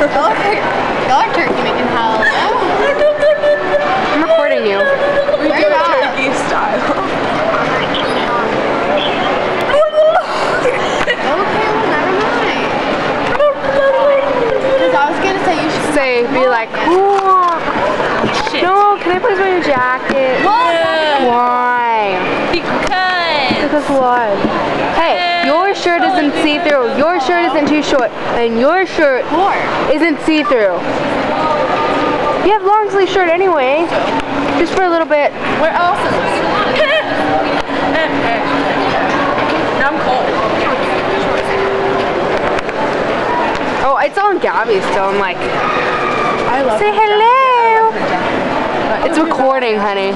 Y'all are turkey making hell. I'm recording you. We do it turkey style. Okay, well, never mind. Because I was gonna say you should Say, be like, Shit. no, can I please wear your jacket? Why? Because what? Hey, your shirt isn't see-through. Your shirt isn't too short. And your shirt isn't see-through. You have long sleeve shirt anyway. Just for a little bit. Where else is it? Now I'm cold. Oh, it's on Gabby still. I'm like, I love say hello. It's recording, honey.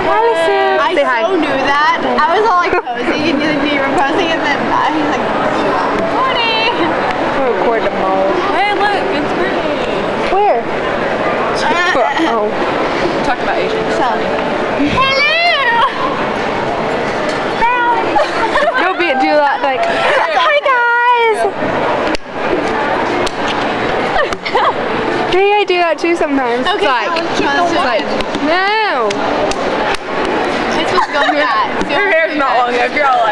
Allison. I Say hi. so knew that. I was all like posing and you were posing and then he's like, morning. We'll record tomorrow. Hey, look, it's Brittany. Where? Oh. Talk about Asian. So, hello. Go do that like, hi guys. Hey, I do that too sometimes. Okay, It's like, just no. it's supposed to go with that. Your hair's not long enough. You're all